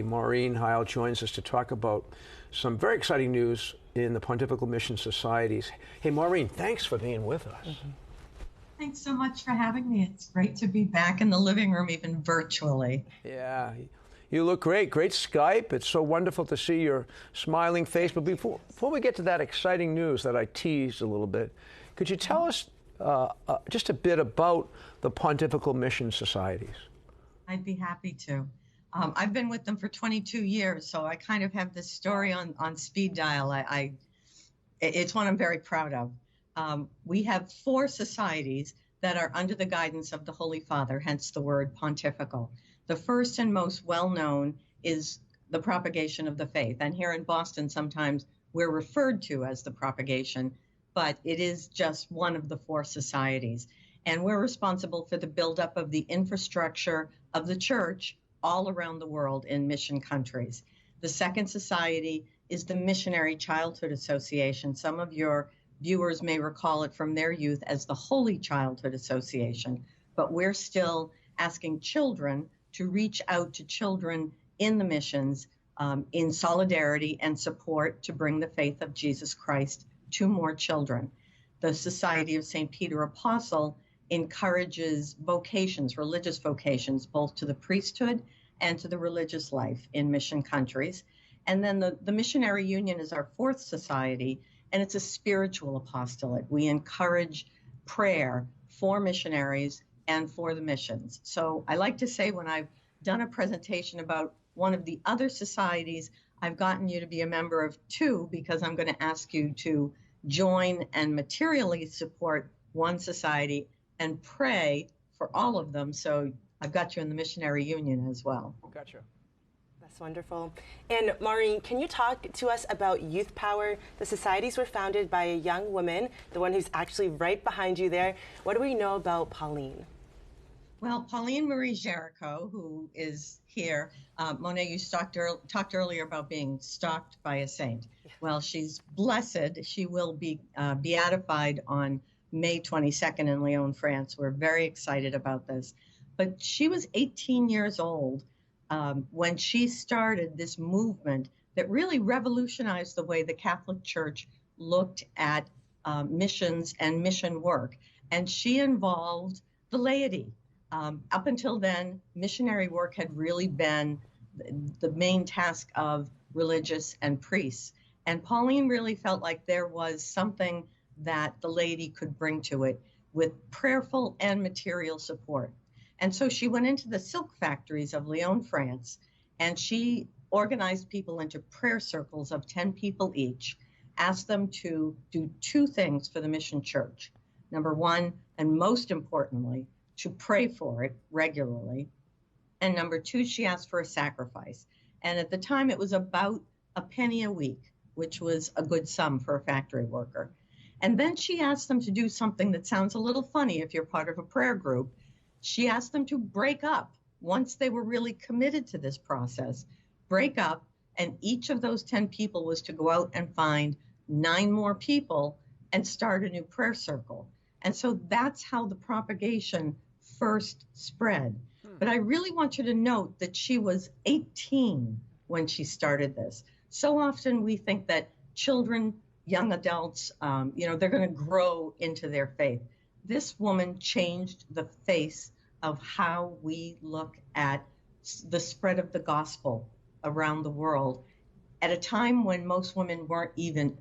Maureen Heil joins us to talk about some very exciting news in the Pontifical Missions Societies. Hey, Maureen, thanks for being with us. Thanks so much for having me. It's great to be back in the living room, even virtually. Yeah, you look great. Great Skype. It's so wonderful to see your smiling face. But before we get to that exciting news that I teased a little bit, could you tell us just a bit about the Pontifical Missions Societies? I'd be happy to. I've been with them for 22 years, so I kind of have this story on speed dial. It's one I'm very proud of. We have 4 societies that are under the guidance of the Holy Father, hence the word pontifical. The first and most well-known is the Propagation of the Faith. And here in Boston, sometimes we're referred to as the Propagation, but it is just one of the 4 societies. And we're responsible for the buildup of the infrastructure of the church all around the world in mission countries. The second society is the Missionary Childhood Association. Some of your viewers may recall it from their youth as the Holy Childhood Association, but we're still asking children to reach out to children in the missions in solidarity and support to bring the faith of Jesus Christ to more children. The Society of St. Peter Apostle encourages vocations, religious vocations, both to the priesthood and to the religious life in mission countries. And then the Missionary Union is our 4th society, and it's a spiritual apostolate. We encourage prayer for missionaries and for the missions. So I like to say when I've done a presentation about one of the other societies, I've gotten you to be a member of 2 because I'm going to ask you to join and materially support one society and pray for all of them. So I've got you in the Missionary Union as well. Gotcha. That's wonderful. And Maureen, can you talk to us about Youth Power? The societies were founded by a young woman, the one who's actually right behind you there. What do we know about Pauline? Well, Pauline Marie Jericho, who is here, Monet, you talked earlier about being stalked by a saint. Yeah. Well, she's blessed. She will be beatified on May 22nd in Lyon, France. We're very excited about this. But she was 18 years old when she started this movement that really revolutionized the way the Catholic Church looked at missions and mission work. And she involved the laity. Up until then, missionary work had really been the main task of religious and priests. And Pauline really felt like there was something that the laity could bring to it with prayerful and material support. And so she went into the silk factories of Lyon, France, and she organized people into prayer circles of 10 people each, asked them to do 2 things for the mission church. Number 1, and most importantly, to pray for it regularly. And number 2, she asked for a sacrifice. And at the time, it was about a penny a week, which was a good sum for a factory worker. And then she asked them to do something that sounds a little funny if you're part of a prayer group. She asked them to break up once they were really committed to this process, break up, and each of those 10 people was to go out and find 9 more people and start a new prayer circle. And so that's how the propagation first spread. But I really want you to note that she was 18 when she started this. So often we think that children, young adults, they're going to grow into their faith. This woman changed the face of how we look at the spread of the gospel around the world at a time when most women weren't even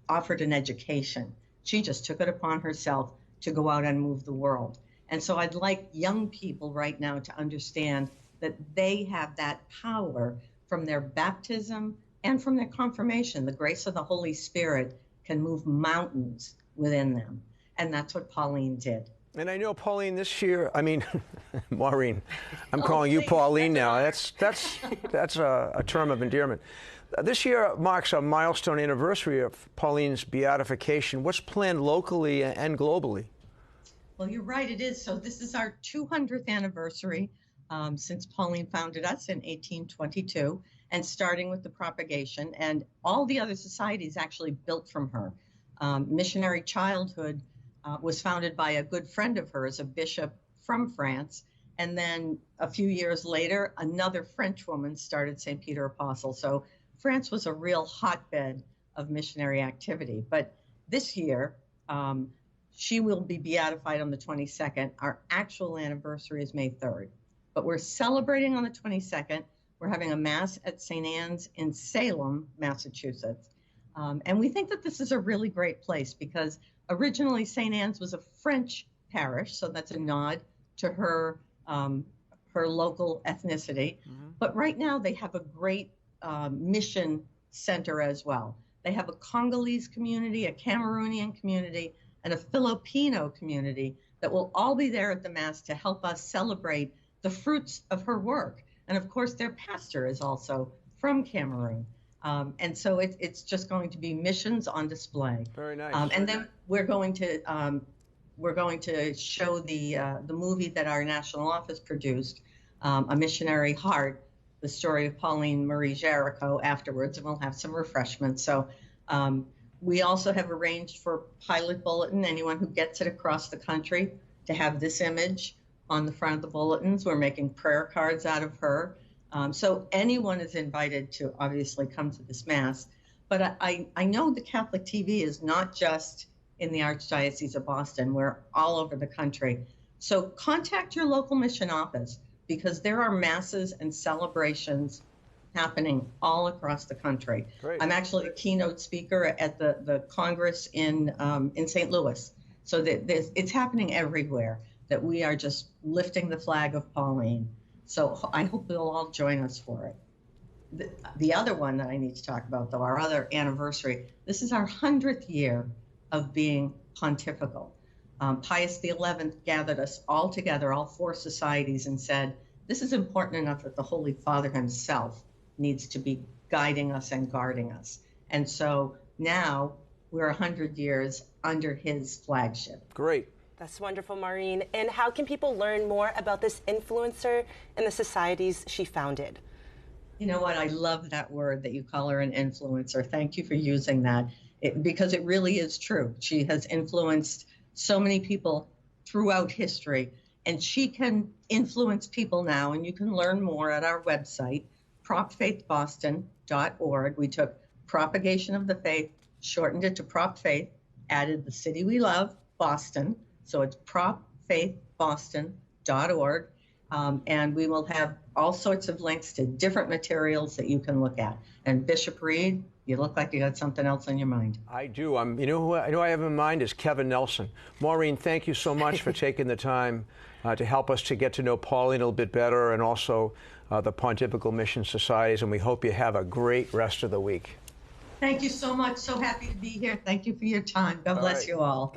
offered an education. She just took it upon herself to go out and move the world. And so I'd like young people right now to understand that they have that power from their baptism and from their confirmation. The grace of the Holy Spirit can move mountains within them. And that's what Pauline did. And I know, Pauline, this year, Maureen, I'm calling you Pauline now. That's a term of endearment. This year marks a milestone anniversary of Pauline's beatification. What's planned locally and globally? Well, you're right, it is. So this is our 200th anniversary since Pauline founded us in 1822, and starting with the propagation. And all the other societies actually built from her. Missionary Childhood was founded by a good friend of hers, a bishop from France, And then a few years later, another French woman started St. Peter Apostle. So France was a real hotbed of missionary activity. But this year, she will be beatified on the 22nd. Our actual anniversary is May 3rd. But we're celebrating on the 22nd. We're having a Mass at St. Anne's in Salem, Massachusetts. And we think that this is a really great place because originally St. Anne's was a French parish, so that's a nod to her her local ethnicity. But right now they have a great mission center as well. They have a Congolese community, a Cameroonian community, and a Filipino community that will all be there at the Mass to help us celebrate the fruits of her work. And of course, their pastor is also from Cameroon. And so it's just going to be missions on display. Very nice. And then we're going to show the movie that our national office produced, A Missionary Heart, the story of Pauline Marie Jericho afterwards, and we'll have some refreshments. So we also have arranged for pilot bulletin, anyone who gets it across the country, to have this image on the front of the bulletins. We're making prayer cards out of her. So anyone is invited to obviously come to this Mass. But I know the Catholic TV is not just in the Archdiocese of Boston. We're all over the country. So contact your local mission office because there are Masses and celebrations happening all across the country. Great. I'm actually a keynote speaker at the Congress in St. Louis. So it's happening everywhere, that we are just lifting the flag of Pauline. So I hope you'll all join us for it. The other one that I need to talk about, though, our other anniversary, this is our 100th year of being pontifical. Pius XI gathered us all together, all four societies, and said, this is important enough that the Holy Father himself needs to be guiding us and guarding us. And so now we're 100 years under his flagship. Great. That's wonderful, Maureen. And how can people learn more about this influencer and the societies she founded? You know what? I love that word that you call her an influencer. Thank you for using that, because it really is true. She has influenced so many people throughout history, and she can influence people now. And you can learn more at our website, propfaithboston.org. We took propagation of the faith, shortened it to Prop Faith, added the city we love, Boston. So it's propfaithboston.org. And we will have all sorts of links to different materials that you can look at. And Bishop Reed, you look like you got something else on your mind. I do. You know who I have in mind is Kevin Nelson. Maureen, thank you so much for taking the time to help us to get to know Pauline a little bit better, and also the Pontifical Missions Societies. And we hope you have a great rest of the week. Thank you so much. So happy to be here. Thank you for your time. God bless you all.